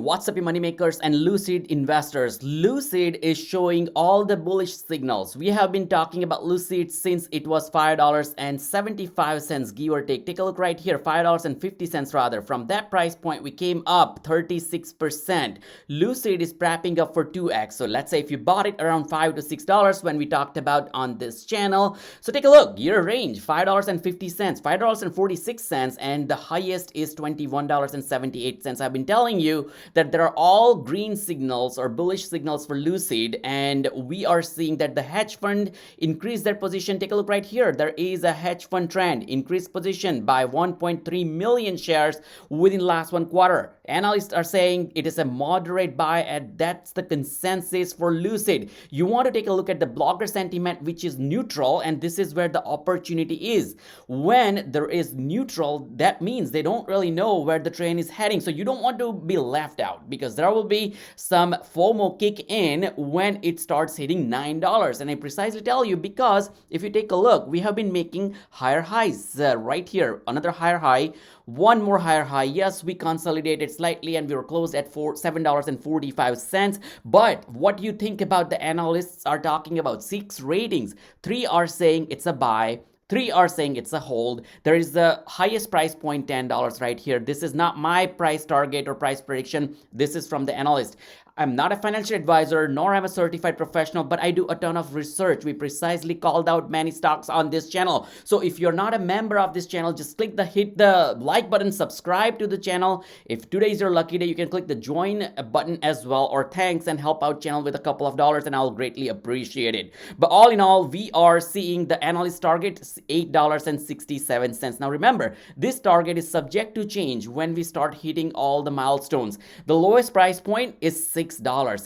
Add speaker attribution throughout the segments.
Speaker 1: What's up, you moneymakers and Lucid investors? Lucid is showing all the bullish signals. We have been talking about Lucid since it was $5.75, give or take. Take a look right here, $5.50 rather. From that price point, we came up 36%. Lucid is prepping up for 2x. So let's say if you bought it around $5 to $6 when we talked about on this channel. So take a look, year range, $5.50, $5.46, and the highest is $21.78. I've been telling you that there are all green signals or bullish signals for Lucid, and we are seeing that the hedge fund increased their position. Take a look right here. There is a hedge fund trend, increased position by 1.3 million shares within last one quarter. Analysts are saying it is a moderate buy, and that's the consensus for Lucid. You want to take a look at the blogger sentiment, which is neutral, and this is where the opportunity is. When there is neutral, that means they don't really know where the train is heading. So you don't want to be left out, because there will be some FOMO kick in when it starts hitting $9. And I precisely tell you because if you take a look, we have been making higher highs right here, another higher high, one more higher high. Yes, we consolidated slightly and we were closed at $7.45. But what do you think about the analysts are talking about? 6 ratings, 3 are saying it's a buy, 3 are saying it's a hold. There is the highest price point, $10 right here. This is not my price target or price prediction. This is from the analyst. I'm not a financial advisor, nor am a certified professional, but I do a ton of research. We precisely called out many stocks on this channel. So if you're not a member of this channel, just hit the like button, subscribe to the channel. If today is your lucky day, you can click the join button as well, or thanks and help out channel with a couple of dollars, and I'll greatly appreciate it. But all in all, we are seeing the analyst target $8.67. Now remember, this target is subject to change when we start hitting all the milestones. The lowest price point is $6,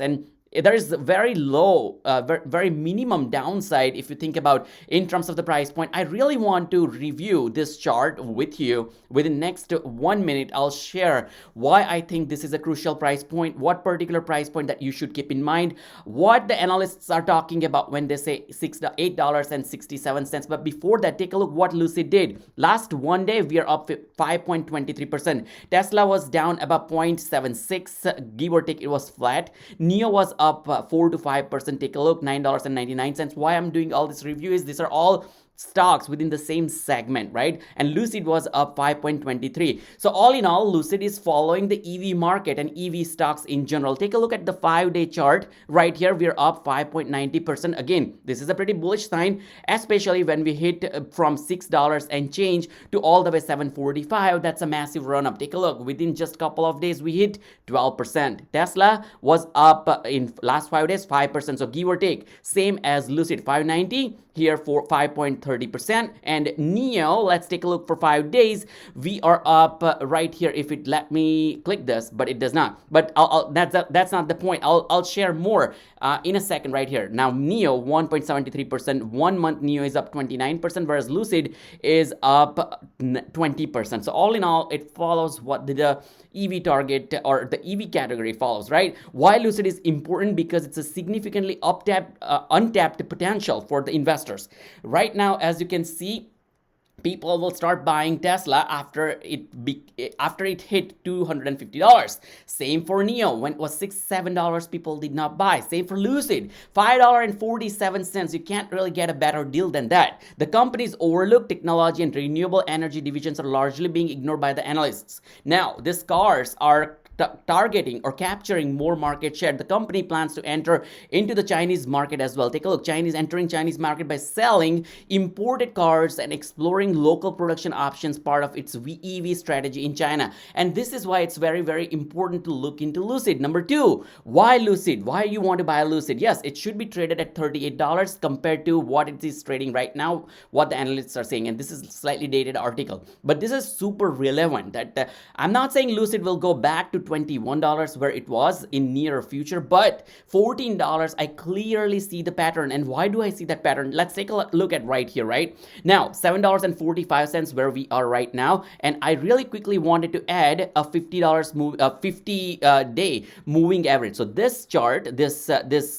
Speaker 1: and there is very low, very minimum downside if you think about in terms of the price point. I really want to review this chart with you within the next 1 minute. I'll share why I think this is a crucial price point, what particular price point that you should keep in mind, what the analysts are talking about when they say $8.67. But before that, take a look what Lucid did. Last one day, we are up 5.23%. Tesla was down about 0.76, give or take, it was flat. NIO was up 4 to 5%. Take a look, $9.99. Why I'm doing all this review is these are all stocks within the same segment, right? And Lucid was up 5.23. So all in all, Lucid is following the EV market and EV stocks in general. Take a look at the 5-day chart right here. We're up 5.90%. Again, this is a pretty bullish sign, especially when we hit from $6 and change to all the way $7.45. That's a massive run up. Take a look, within just a couple of days, we hit 12%. Tesla was up in last 5 days 5%. So give or take, same as Lucid, 590 here for 5.30%. And NIO, let's take a look for 5 days. We are up right here. If it let me click this, but it does not. But that's not the point. I'll share more in a second right here. Now NIO 1.73%. 1 month NIO is up 29%, whereas Lucid is up 20%. So all in all, it follows what the EV target or the EV category follows, right? Why Lucid is important? Because it's a significantly untapped potential for the investors. Right now, as you can see, people will start buying Tesla after it hit $250. Same for NIO. When it was $6, $7, people did not buy. Same for Lucid, $5.47. You can't really get a better deal than that. The company's overlooked technology and renewable energy divisions are largely being ignored by the analysts. Now, these cars are targeting or capturing more market share. The company plans to enter into the Chinese market as well. Take a look, entering Chinese market by selling imported cars and exploring local production options, part of its EV strategy in China. And this is why it's very, very important to look into Lucid. Number 2, why Lucid? Why you want to buy a Lucid? Yes, it should be traded at $38 compared to what it is trading right now, what the analysts are saying. And this is a slightly dated article, but this is super relevant that I'm not saying Lucid will go back to $21 where it was in near future, but $14, I clearly see the pattern. And why do I see that pattern? Let's take a look at right here, right? Now, $7.45 where we are right now. And I really quickly wanted to add a $50 day moving average. So this chart, this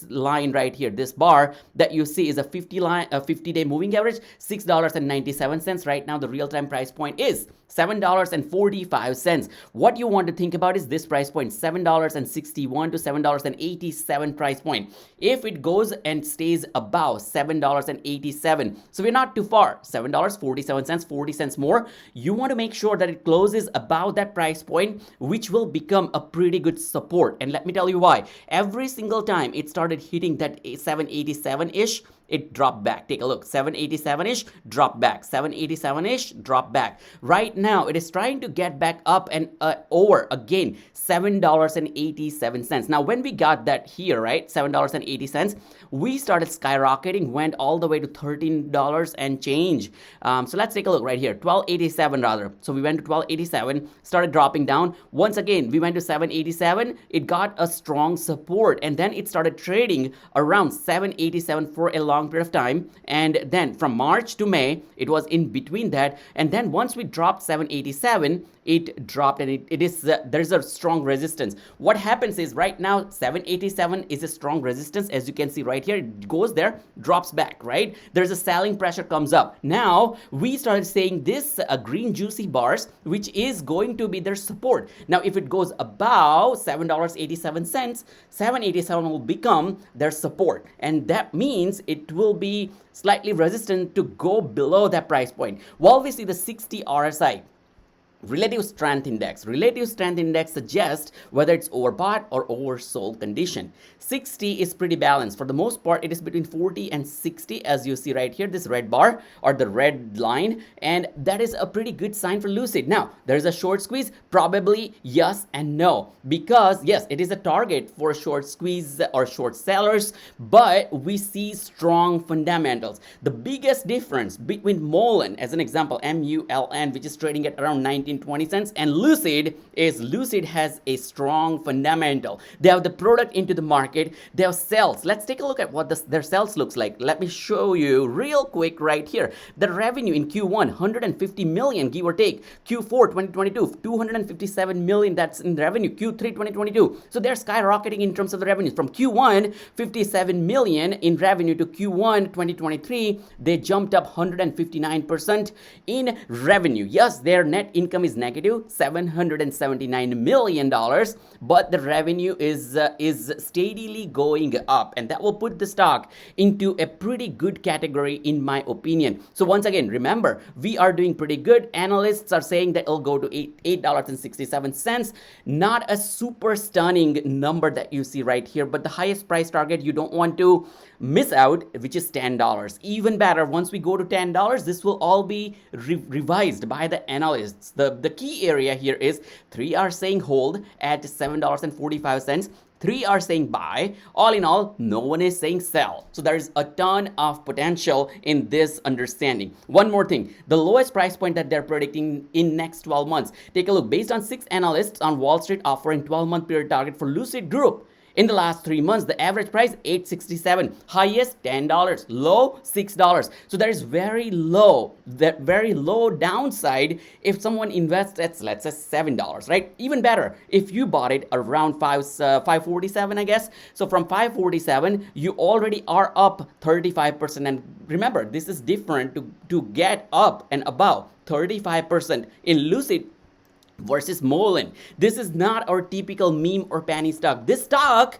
Speaker 1: line right here, this bar that you see is a 50-day moving average, $6.97. Right now, the real-time price point is $7.45. What you want to think about is this price point, $7.61 to $7.87 price point. If it goes and stays above $7.87, so we're not too far, $7.47, 40 cents more, you want to make sure that it closes above that price point, which will become a pretty good support. And let me tell you why. Every single time it started hitting that 787-ish, it dropped back. Take a look. 787-ish, drop back. 787-ish, drop back. Right now, it is trying to get back up and over again, $7.87. Now, when we got that here, right, $7.80, we started skyrocketing, went all the way to $13 and change. So let's take a look right here, $12.87 rather. So we went to $12.87, started dropping down. Once again, we went to $7.87. It got a strong support, and then it started trading around $7.87 for a long period of time. And then from March to May, it was in between that. And then once we dropped $7.87, it dropped, and there's a strong resistance. What happens is right now $7.87 is a strong resistance. As you can see right here, it goes there, drops back, right? There's a selling pressure comes up. Now we started saying this green juicy bars, which is going to be their support. Now if it goes above $7.87, $7.87 will become their support, and that means it will be slightly resistant to go below that price point. While we see the 60 RSI, Relative Strength Index suggests whether it's overbought or oversold condition. 60 is pretty balanced. For the most part, it is between 40 and 60, as you see right here, this red bar or the red line, and that is a pretty good sign for Lucid. Now, there's a short squeeze, probably yes and no, because yes, it is a target for short squeeze or short sellers, but we see strong fundamentals. The biggest difference between MULN, as an example, MULN, which is trading at around 19-20 cents, and Lucid has a strong fundamental. They have the product into the market. They have sales. Let's take a look at what their sales looks like. Let me show you real quick right here. The revenue in Q1, 150 million, give or take. Q4 2022, 257 million, that's in revenue. Q3 2022. So they're skyrocketing in terms of the revenues. From Q1, 57 million in revenue to Q1 2023, they jumped up 159% in revenue. Yes, their net income is negative, $779 million, but the revenue is steadily going up, and that will put the stock into a pretty good category in my opinion. So once again, remember, we are doing pretty good. Analysts are saying that it'll go to $8.67. Not a super stunning number that you see right here, but the highest price target you don't want to miss out, which is $10. Even better, once we go to $10, this will all be revised by the analysts. The key area here is 3 are saying hold at $7.45. 3 are saying buy. All in all, no one is saying sell. So there's a ton of potential in this understanding. One more thing, the lowest price point that they're predicting in next 12 months. Take a look. Based on 6 analysts on Wall Street offering 12-month period target for Lucid Group. In the last 3 months, the average price $8.67, highest $10, low $6. So there is very low downside if someone invests at, let's say, $7, right? Even better if you bought it around $5.47, I guess. So from $5.47, you already are up 35%. And remember, this is different to get up and above 35% in Lucid versus MULN. This is not our typical meme or penny stock. This stock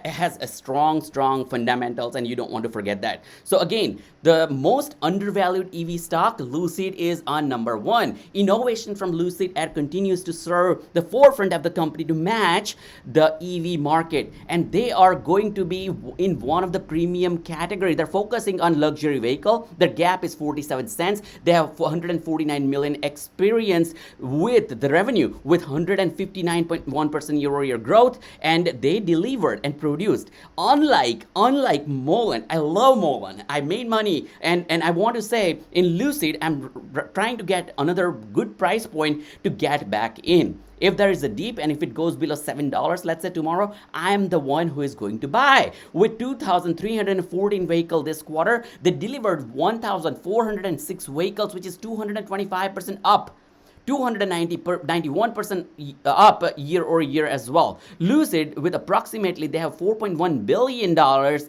Speaker 1: has a strong fundamentals, and you don't want to forget that. So again, the most undervalued EV stock, Lucid, is on number 1. Innovation from Lucid Air continues to serve the forefront of the company to match the EV market, and they are going to be in one of the premium category. They're focusing on luxury vehicle. Their gap is 47 cents. They have 149 million experience with the revenue with 159.1% year-over-year growth, and they delivered and produced. Unlike MULN, I love MULN. I made money, and I want to say in Lucid, I'm trying to get another good price point to get back in. If there is a dip and if it goes below $7, let's say tomorrow, I'm the one who is going to buy. With 2,314 vehicles this quarter, they delivered 1,406 vehicles, which is 225% up. 91% up year over year as well. Lucid, with approximately, they have $4.1 billion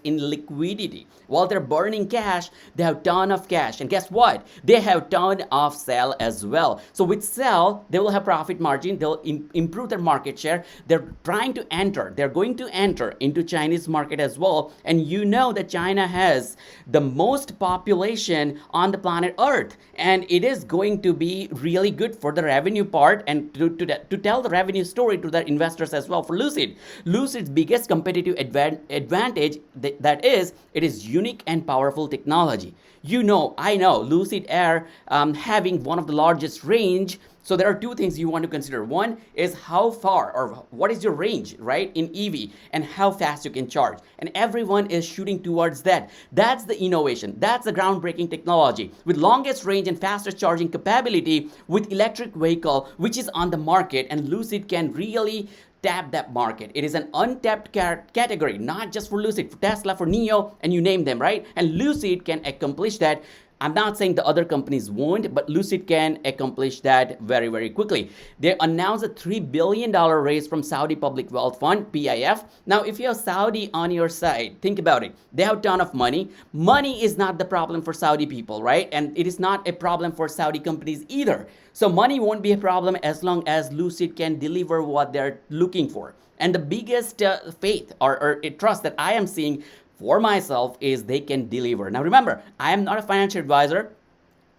Speaker 1: in liquidity. While they're burning cash, they have ton of cash. And guess what? They have ton of sell as well. So with sell, they will have profit margin. They'll improve their market share. They're trying to enter. They're going to enter into Chinese market as well. And you know that China has the most population on the planet Earth. And it is going to be really good for the revenue part and to tell the revenue story to their investors as well for Lucid. Lucid's biggest competitive advantage that is, it is unique and powerful technology. You know, I know, Lucid Air having one of the largest range. So there are two things you want to consider. One is how far or what is your range, right, in EV, and how fast you can charge. And everyone is shooting towards that. That's the innovation. That's the groundbreaking technology. With longest range and fastest charging capability with electric vehicle, which is on the market, and Lucid can really tap that market. It is an untapped category, not just for Lucid, for Tesla, for NIO, and you name them, right? And Lucid can accomplish that. I'm not saying the other companies won't, but Lucid can accomplish that very, very quickly. They announced a $3 billion raise from Saudi Public Wealth Fund, PIF. Now, if you have Saudi on your side, think about it. They have a ton of money. Money is not the problem for Saudi people, right? And it is not a problem for Saudi companies either. So money won't be a problem as long as Lucid can deliver what they're looking for. And the biggest faith or trust that I am seeing for myself is they can deliver. Now remember, I am not a financial advisor,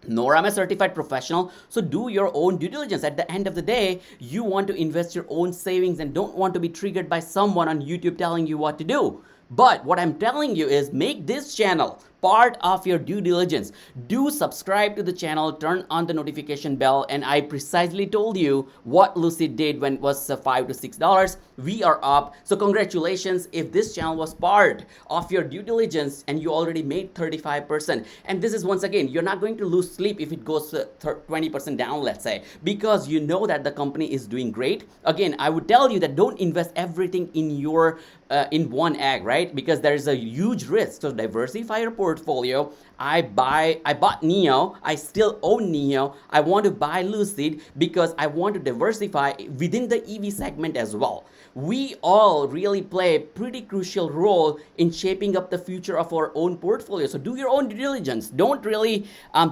Speaker 1: nor am I a certified professional, so do your own due diligence. At the end of the day, you want to invest your own savings and don't want to be triggered by someone on YouTube telling you what to do. But what I'm telling you is make this channel part of your due diligence. Do subscribe to the channel, turn on the notification bell, and I precisely told you what Lucid did when it was $5 to $6. We are up. So congratulations if this channel was part of your due diligence and you already made 35%. And this is, once again, you're not going to lose sleep if it goes 20% down, let's say, because you know that the company is doing great. Again, I would tell you that don't invest everything in your in one egg, right? Because there is a huge risk. So diversify your portfolio. I bought NIO. I still own NIO. I want to buy Lucid because I want to diversify within the EV segment as well. We all really play a pretty crucial role in shaping up the future of our own portfolio. So do your own due diligence. Don't really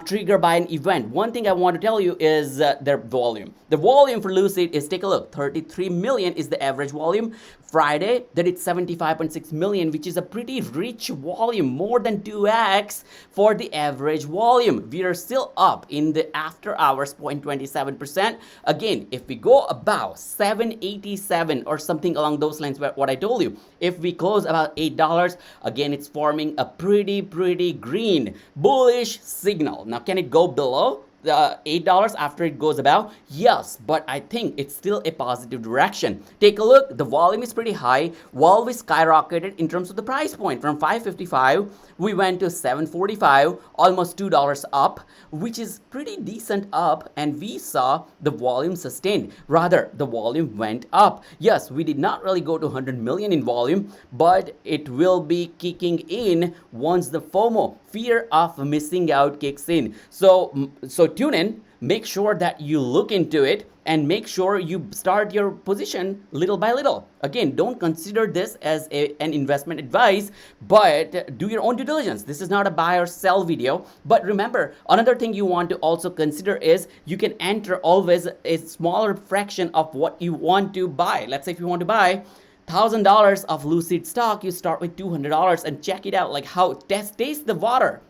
Speaker 1: trigger by an event. One thing I want to tell you is their volume. The volume for Lucid is, take a look, 33 million is the average volume. Friday, that it's 75.6 million, which is a pretty rich volume, more than 2x for the average volume. We are still up in the after hours 0.27%. Again, if we go about 787 or something along those lines, what I told you, if we close about $8, again, it's forming a pretty green bullish signal. Now, can it go below $8 after it goes above? Yes, but I think it's still a positive direction. Take a look, the volume is pretty high. While we skyrocketed in terms of the price point from 555, we went to 745, almost $2 up, which is pretty decent up, and we saw the volume sustained. Rather, the volume went up. Yes, we did not really go to 100 million in volume, but it will be kicking in once the FOMO, fear of missing out, kicks in. So tune in, make sure that you look into it, and make sure you start your position little by little. Again, don't consider this as an investment advice, but do your own due diligence. This is not a buy or sell video. But remember, another thing you want to also consider is you can enter always a smaller fraction of what you want to buy. Let's say if you want to buy $1,000 of Lucid stock, you start with $200 and check it out, like how test the water,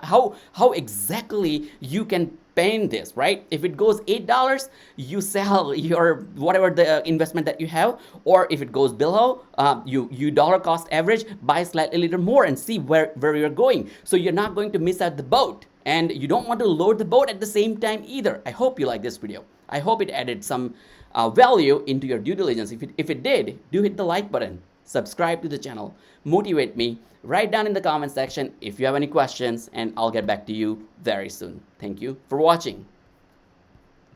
Speaker 1: how exactly you can spend this, right? If it goes $8, you sell your whatever the investment that you have, or if it goes below, you dollar cost average, buy slightly little more and see where you're going. So you're not going to miss out the boat, and you don't want to load the boat at the same time either. I hope you like this video. I hope it added some value into your due diligence. If it did, do hit the like button, subscribe to the channel, motivate me. Write down in the comment section if you have any questions, and I'll get back to you very soon. Thank you for watching.